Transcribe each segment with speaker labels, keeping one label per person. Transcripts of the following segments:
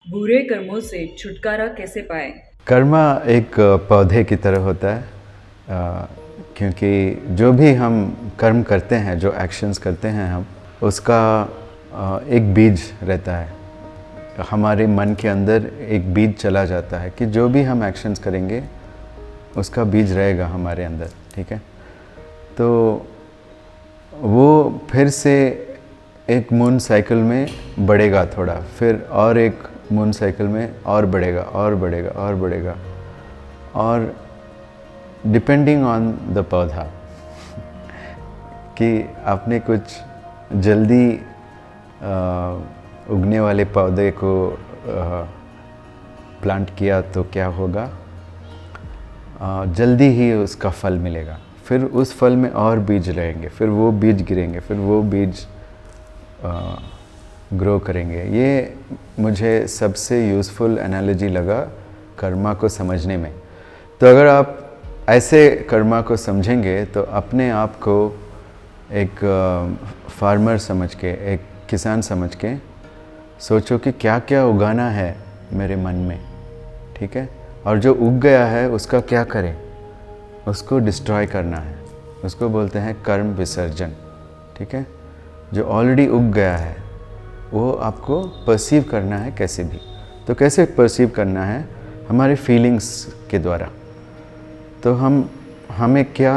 Speaker 1: बुरे कर्मों से छुटकारा कैसे पाएं?
Speaker 2: कर्मा एक पौधे की तरह होता है। क्योंकि जो भी हम कर्म करते हैं, जो एक्शंस करते हैं हम, उसका एक बीज रहता है। हमारे मन के अंदर एक बीज चला जाता है कि जो भी हम एक्शंस करेंगे उसका बीज रहेगा हमारे अंदर, ठीक है। तो वो फिर से एक मून साइकिल में बढ़ेगा थोड़ा, फिर और एक मून साइकिल में और बढ़ेगा और बढ़ेगा और बढ़ेगा, और डिपेंडिंग ऑन द पौधा कि आपने कुछ जल्दी उगने वाले पौधे को प्लांट किया तो क्या होगा, जल्दी ही उसका फल मिलेगा। फिर उस फल में और बीज रहेंगे, फिर वो बीज गिरेंगे, फिर वो बीज ग्रो करेंगे। ये मुझे सबसे यूज़फुल एनालॉजी लगा कर्मा को समझने में। तो अगर आप ऐसे कर्मा को समझेंगे तो अपने आप को एक फार्मर समझ के, एक किसान समझ के सोचो कि क्या क्या उगाना है मेरे मन में, ठीक है। और जो उग गया है उसका क्या करें, उसको डिस्ट्रॉय करना है। उसको बोलते हैं कर्म विसर्जन, ठीक है। जो ऑलरेडी उग गया है वो आपको परसीव करना है कैसे भी। तो कैसे परसीव करना है? हमारे फीलिंग्स के द्वारा। तो हमें क्या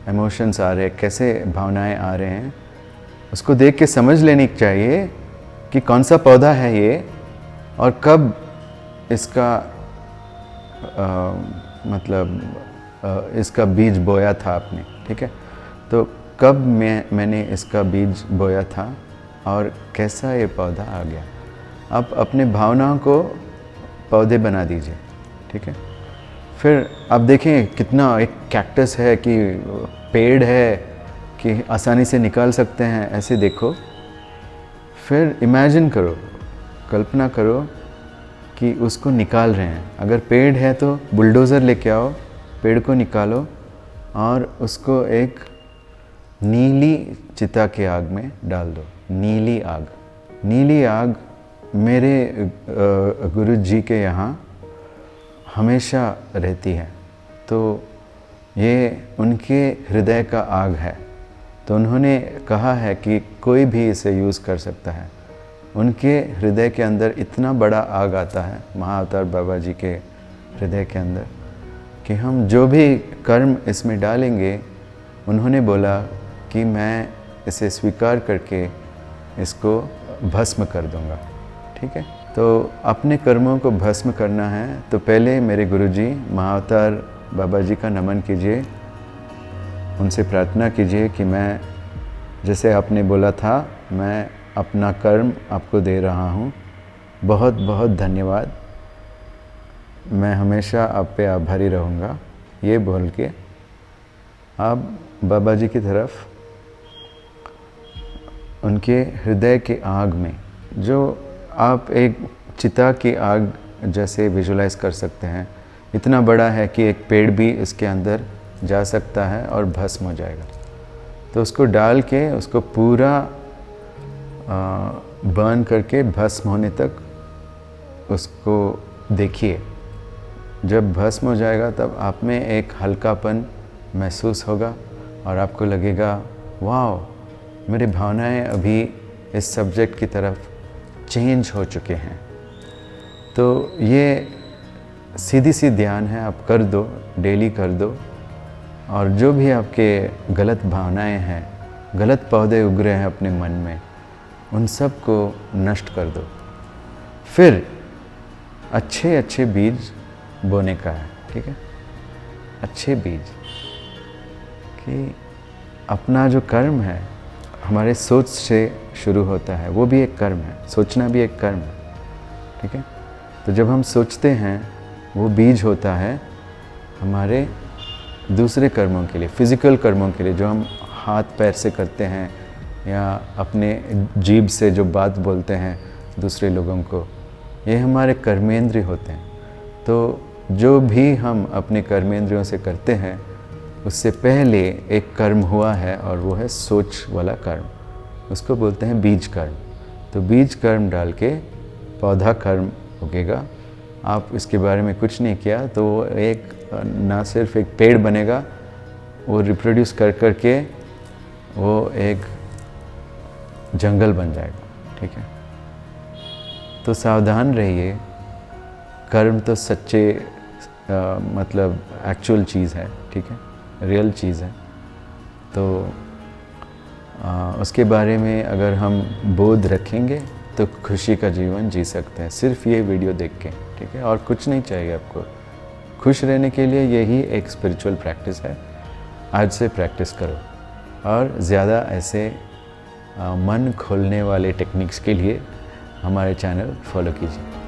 Speaker 2: इमोशंस आ रहे हैं, कैसे भावनाएं आ रहे हैं, उसको देख के समझ लेनी चाहिए कि कौन सा पौधा है ये, और कब इसका इसका बीज बोया था आपने, ठीक है। तो कब मैंने इसका बीज बोया था और कैसा ये पौधा आ गया। आप अपने भावनाओं को पौधे बना दीजिए, ठीक है। फिर आप देखें कितना एक कैक्टस है कि पेड़ है कि आसानी से निकाल सकते हैं, ऐसे देखो। फिर इमेजिन करो, कल्पना करो कि उसको निकाल रहे हैं। अगर पेड़ है तो बुलडोज़र लेके आओ, पेड़ को निकालो और उसको एक नीली चिता के आग में डाल दो। नीली आग, नीली आग मेरे गुरु जी के यहाँ हमेशा रहती है। तो ये उनके हृदय का आग है। तो उन्होंने कहा है कि कोई भी इसे यूज़ कर सकता है। उनके हृदय के अंदर इतना बड़ा आग आता है, महाअवतार बाबा जी के हृदय के अंदर, कि हम जो भी कर्म इसमें डालेंगे, उन्होंने बोला कि मैं इसे स्वीकार करके इसको भस्म कर दूंगा, ठीक है। तो अपने कर्मों को भस्म करना है तो पहले मेरे गुरुजी महाअवतार बाबा जी का नमन कीजिए, उनसे प्रार्थना कीजिए कि मैं, जैसे आपने बोला था, मैं अपना कर्म आपको दे रहा हूँ, बहुत बहुत धन्यवाद, मैं हमेशा आप पे आभारी रहूँगा। ये बोल के आप बाबा जी की तरफ उनके हृदय के आग में, जो आप एक चिता की आग जैसे विजुलाइज कर सकते हैं, इतना बड़ा है कि एक पेड़ भी इसके अंदर जा सकता है और भस्म हो जाएगा। तो उसको डाल के उसको पूरा बर्न करके भस्म होने तक उसको देखिए। जब भस्म हो जाएगा तब आप में एक हल्कापन महसूस होगा और आपको लगेगा, वाह, मेरी भावनाएं अभी इस सब्जेक्ट की तरफ चेंज हो चुके हैं। तो ये सीधी सी ध्यान है, आप कर दो, डेली कर दो। और जो भी आपके गलत भावनाएं हैं, गलत पौधे उग रहे हैं अपने मन में, उन सब को नष्ट कर दो। फिर अच्छे अच्छे बीज बोने का है, ठीक है। अच्छे बीज कि अपना जो कर्म है हमारे सोच से शुरू होता है, वो भी एक कर्म है, सोचना भी एक कर्म है, ठीक है। तो जब हम सोचते हैं वो बीज होता है हमारे दूसरे कर्मों के लिए, फिज़िकल कर्मों के लिए, जो हम हाथ पैर से करते हैं या अपने जीभ से जो बात बोलते हैं दूसरे लोगों को, ये हमारे कर्मेंद्रिय होते हैं। तो जो भी हम अपने कर्मेंद्रियों से करते हैं उससे पहले एक कर्म हुआ है और वो है सोच वाला कर्म, उसको बोलते हैं बीज कर्म। तो बीज कर्म डाल के पौधा कर्म उगेगा। आप इसके बारे में कुछ नहीं किया तो वो एक ना सिर्फ एक पेड़ बनेगा, वो रिप्रोड्यूस कर कर के वो एक जंगल बन जाएगा। ठीक है, तो सावधान रहिए। कर्म तो सच्चे मतलब एक्चुअल चीज़ है, ठीक है, रियल चीज़ है। तो उसके बारे में अगर हम बोध रखेंगे तो खुशी का जीवन जी सकते हैं, सिर्फ ये वीडियो देख के। ठीक है, और कुछ नहीं चाहिए आपको। खुश रहने के लिए यही एक स्पिरिचुअल प्रैक्टिस है। आज से प्रैक्टिस करो और ज़्यादा ऐसे मन खोलने वाले टेक्निक्स के लिए हमारे चैनल फॉलो कीजिए।